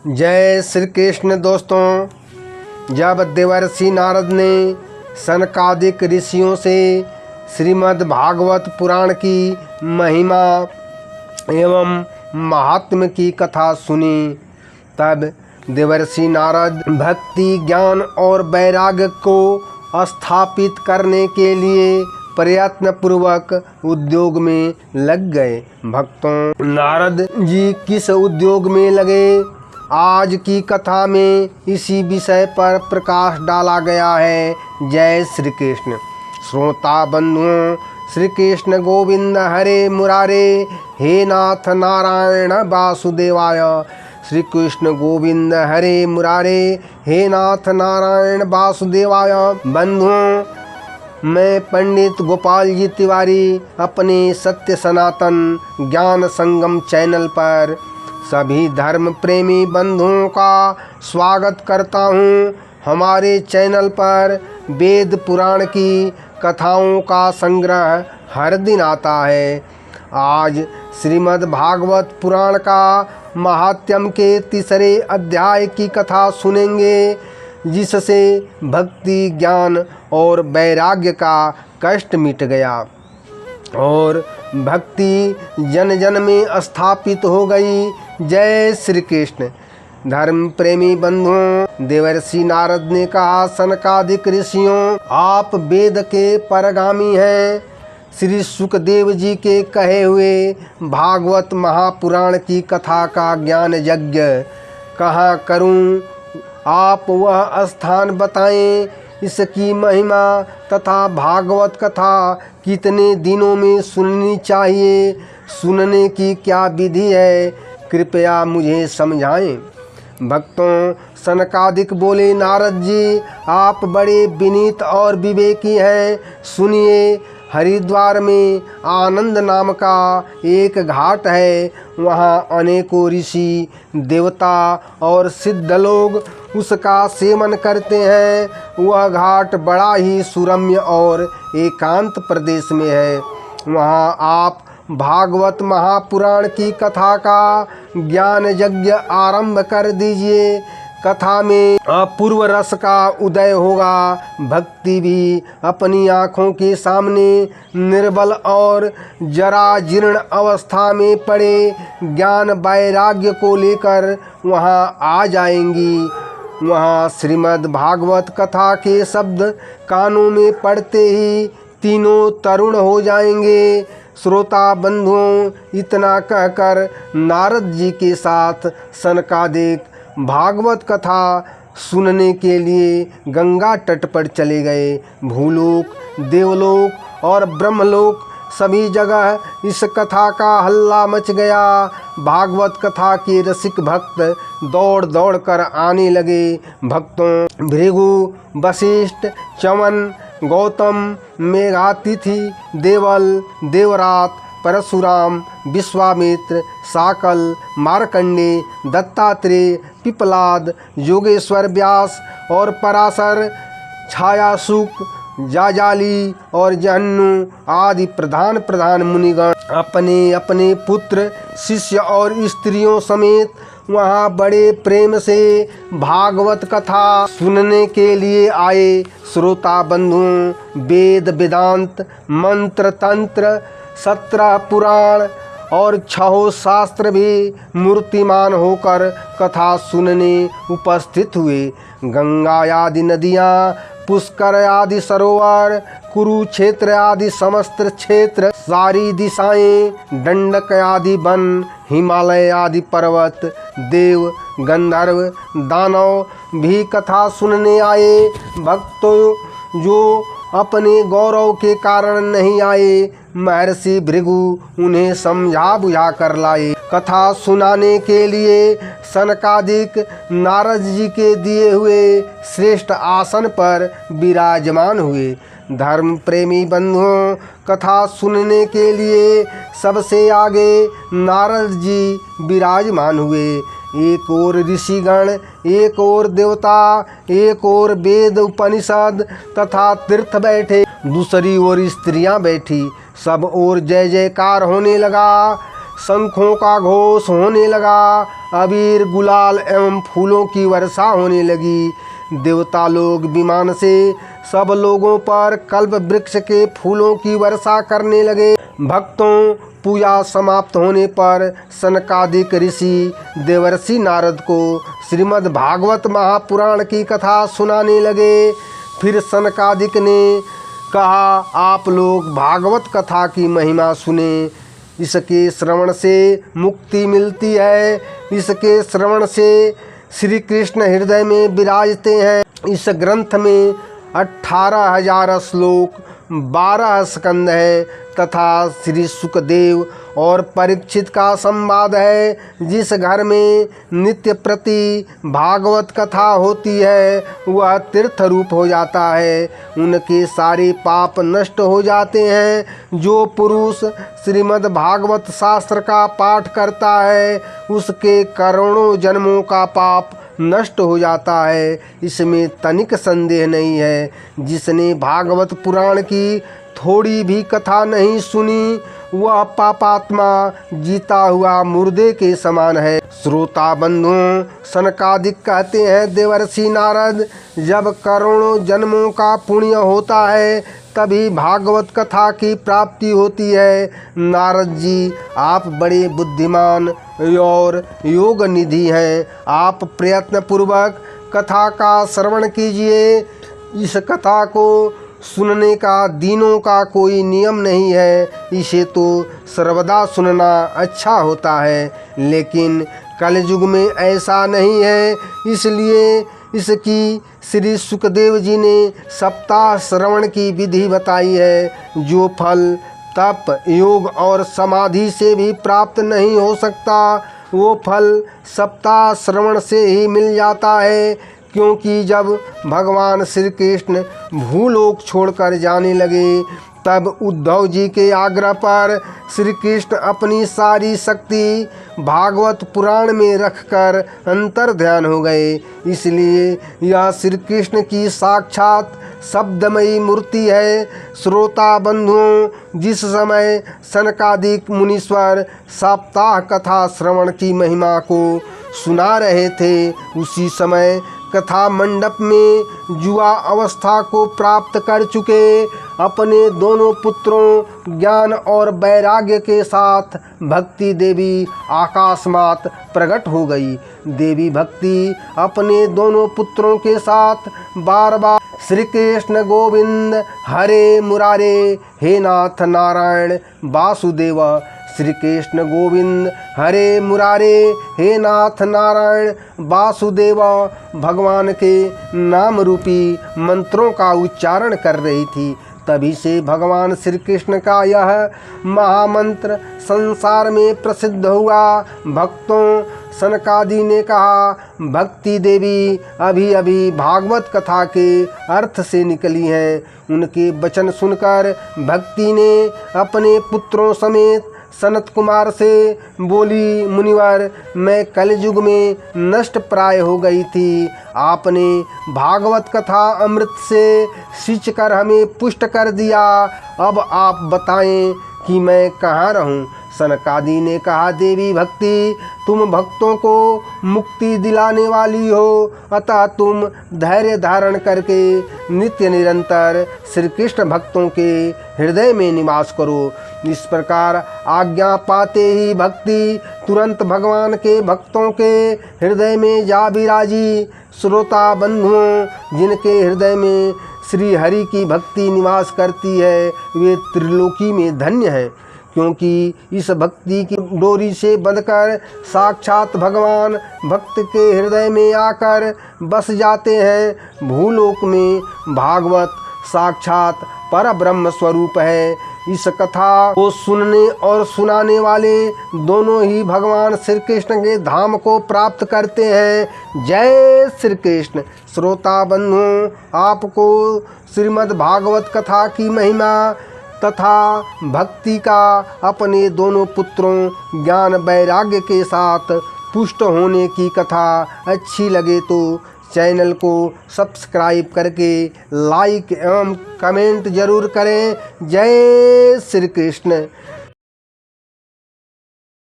जय श्री कृष्ण। दोस्तों, जब देवर्षि नारद ने सनकादिक ऋषियों से श्रीमद् भागवत पुराण की महिमा एवं महात्म्य की कथा सुनी, तब देवर्षि नारद भक्ति, ज्ञान और वैराग्य को स्थापित करने के लिए प्रयत्न पूर्वक उद्योग में लग गए। भक्तों, नारद जी किस उद्योग में लगे, आज की कथा में इसी विषय पर प्रकाश डाला गया है। जय श्री कृष्ण। श्रोता बंधुओं, श्री कृष्ण गोविंद हरे मुरारे, हे नाथ नारायण वासुदेवाय। श्री कृष्ण गोविंद हरे मुरारे, हे नाथ नारायण वासुदेवाय। बंधुओं, मैं पंडित गोपाल जी तिवारी अपने सत्य सनातन ज्ञान संगम चैनल पर सभी धर्म प्रेमी बंधुओं का स्वागत करता हूं। हमारे चैनल पर वेद पुराण की कथाओं का संग्रह हर दिन आता है। आज श्रीमद् भागवत पुराण का महात्म्य के तीसरे अध्याय की कथा सुनेंगे, जिससे भक्ति, ज्ञान और वैराग्य का कष्ट मिट गया और भक्ति जन जन में स्थापित हो गई। जय श्री कृष्ण। धर्म प्रेमी बंधुओं, देवर्षि नारद ने कहा, सनकादिक ऋषियों, आप वेद के परगामी हैं। श्री सुखदेव जी के कहे हुए भागवत महापुराण की कथा का ज्ञान यज्ञ कहाँ करूं? आप वह स्थान बताएं, इसकी महिमा तथा भागवत कथा कितने दिनों में सुननी चाहिए, सुनने की क्या विधि है, कृपया मुझे समझाएं। भक्तों, सनकादिक बोले, नारद जी, आप बड़े विनीत और विवेकी हैं। सुनिए, हरिद्वार में आनंद नाम का एक घाट है। वहाँ अनेकों ऋषि, देवता और सिद्ध लोग उसका सेवन करते हैं। वह घाट बड़ा ही सुरम्य और एकांत प्रदेश में है। वहाँ आप भागवत महापुराण की कथा का ज्ञान यज्ञ आरंभ कर दीजिए। कथा में अपूर्व रस का उदय होगा। भक्ति भी अपनी आँखों के सामने निर्बल और जरा जीर्ण अवस्था में पड़े ज्ञान वैराग्य को लेकर वहाँ आ जाएंगी। वहाँ श्रीमद् भागवत कथा के शब्द कानों में पड़ते ही तीनों तरुण हो जाएंगे। श्रोता बंधुओं, इतना कहकर नारद जी के साथ सनकादिक भागवत कथा सुनने के लिए गंगा तट पर चले गए। भूलोक, देवलोक और ब्रह्मलोक सभी जगह इस कथा का हल्ला मच गया। भागवत कथा के रसिक भक्त दौड़ दौड़ कर आने लगे। भक्तों, भृगु, वशिष्ठ, च्यवन, गौतम, मेघातिथि, देवल, देवरात, परशुराम, विश्वामित्र, साकल, मार्कंडे, दत्तात्रेय, पिपलाद, योगेश्वर व्यास और पराशर, छायासुक, जाजाली और जहन्नु आदि प्रधान मुनिगण अपने अपने पुत्र, शिष्य और स्त्रियों समेत वहाँ बड़े प्रेम से भागवत कथा सुनने के लिए आए। श्रोता बंधुओं, वेद, वेदांत, मंत्र, तंत्र, 17 पुराण और 6 शास्त्र भी मूर्तिमान होकर कथा सुनने उपस्थित हुए। गंगा आदि नदियाँ, पुष्कर आदि सरोवर, कुरुक्षेत्र आदि समस्त क्षेत्र, सारी दिशाएं, दंडक आदि वन, हिमालय आदि पर्वत, देव, गंधर्व, दानव भी कथा सुनने आए। भक्तों जो अपने गौरव के कारण नहीं आए, महर्षि भृगु उन्हें समझा बुझा कर लाए। कथा सुनाने के लिए सनकादिक नारद जी के दिए हुए श्रेष्ठ आसन पर विराजमान हुए। धर्म प्रेमी बंधुओं, कथा सुनने के लिए सबसे आगे नारद जी विराजमान हुए। एक ओर ऋषिगण, एक ओर देवता, एक ओर वेद उपनिषद तथा तीर्थ बैठे, दूसरी ओर स्त्रियां बैठी। सब ओर जय जयकार होने लगा। शंखों का घोष होने लगा। अबीर गुलाल एवं फूलों की वर्षा होने लगी। देवता लोग विमान से सब लोगों पर कल्प वृक्ष के फूलों की वर्षा करने लगे। भक्तों, पूजा समाप्त होने पर सनकादिक ऋषि देवर्षि नारद को श्रीमद् भागवत महापुराण की कथा सुनाने लगे। फिर सनकादिक ने कहा, आप लोग भागवत कथा की महिमा सुने। इसके श्रवण से मुक्ति मिलती है। इसके श्रवण से श्री कृष्ण हृदय में विराजते हैं। इस ग्रंथ में 18,000 श्लोक, 12 स्कंद हैं तथा श्री सुखदेव और परीक्षित का संवाद है। जिस घर में नित्य प्रति भागवत कथा होती है वह तीर्थ रूप हो जाता है। उनके सारे पाप नष्ट हो जाते हैं। जो पुरुष श्रीमद् भागवत शास्त्र का पाठ करता है उसके करोड़ों जन्मों का पाप नष्ट हो जाता है। इसमें तनिक संदेह नहीं है। जिसने भागवत पुराण की थोड़ी भी कथा नहीं सुनी वह पापात्मा जीता हुआ मुर्दे के समान है। श्रोता बंधुओं, सनकादिक कहते हैं, देवर्षि नारद, जब करोड़ों जन्मों का पुण्य होता है तभी भागवत कथा की प्राप्ति होती है। नारद जी, आप बड़े बुद्धिमान और योग निधि हैं। आप प्रयत्न पूर्वक कथा का श्रवण कीजिए। इस कथा को सुनने का दिनों का कोई नियम नहीं है। इसे तो सर्वदा सुनना अच्छा होता है, लेकिन कलयुग में ऐसा नहीं है। इसलिए इसकी श्री सुखदेव जी ने सप्ताह श्रवण की विधि बताई है, जो फल तप, योग और समाधि से भी प्राप्त नहीं हो सकता। वो फल सप्ताह श्रवण से ही मिल जाता है। क्योंकि जब भगवान श्री कृष्ण भूलोक छोड़कर जाने लगे तब उद्धव जी के आग्रह पर श्री कृष्ण अपनी सारी शक्ति भागवत पुराण में रखकर अंतर ध्यान हो गए। इसलिए यह श्री कृष्ण की साक्षात शब्दमयी मूर्ति है। श्रोता बंधुओं, जिस समय सनकादिक मुनीश्वर सप्ताह कथा श्रवण की महिमा को सुना रहे थे, उसी समय कथा मंडप में जुआ अवस्था को प्राप्त कर चुके अपने दोनों पुत्रों ज्ञान और वैराग्य के साथ भक्ति देवी आकाशमात प्रकट हो गई। देवी भक्ति अपने दोनों पुत्रों के साथ बार बार श्री कृष्ण गोविंद हरे मुरारे, हे नाथ नारायण वासुदेव, श्री कृष्ण गोविंद हरे मुरारे, हे नाथ नारायण वासुदेव भगवान के नाम रूपी मंत्रों का उच्चारण कर रही थी। तभी से भगवान श्री कृष्ण का यह महामंत्र संसार में प्रसिद्ध हुआ। भक्तों, सनकादि ने कहा, भक्ति देवी अभी अभी भागवत कथा के अर्थ से निकली हैं। उनके वचन सुनकर भक्ति ने अपने पुत्रों समेत सनत कुमार से बोली, मुनिवर, मैं कलयुग में नष्ट प्राय हो गई थी। आपने भागवत कथा अमृत से सींच कर हमें पुष्ट कर दिया। अब आप बताएं कि मैं कहाँ रहूं। सनकादि ने कहा, देवी भक्ति, तुम भक्तों को मुक्ति दिलाने वाली हो, अतः तुम धैर्य धारण करके नित्य निरंतर श्री कृष्ण भक्तों के हृदय में निवास करो। इस प्रकार आज्ञा पाते ही भक्ति तुरंत भगवान के भक्तों के हृदय में जा विराजी। श्रोता बंधुओं, जिनके हृदय में श्री हरि की भक्ति निवास करती है वे त्रिलोकी में धन्य हैं, क्योंकि इस भक्ति की डोरी से बंधकर साक्षात भगवान भक्त के हृदय में आकर बस जाते हैं। भूलोक में भागवत साक्षात पर ब्रह्म स्वरूप है। इस कथा को सुनने और सुनाने वाले दोनों ही भगवान श्री कृष्ण के धाम को प्राप्त करते हैं। जय श्री कृष्ण। श्रोता बंधुओं, आपको श्रीमद् भागवत कथा की महिमा तथा भक्ति का अपने दोनों पुत्रों ज्ञान वैराग्य के साथ पुष्ट होने की कथा अच्छी लगे तो चैनल को सब्सक्राइब करके लाइक एवं कमेंट जरूर करें। जय श्री कृष्ण।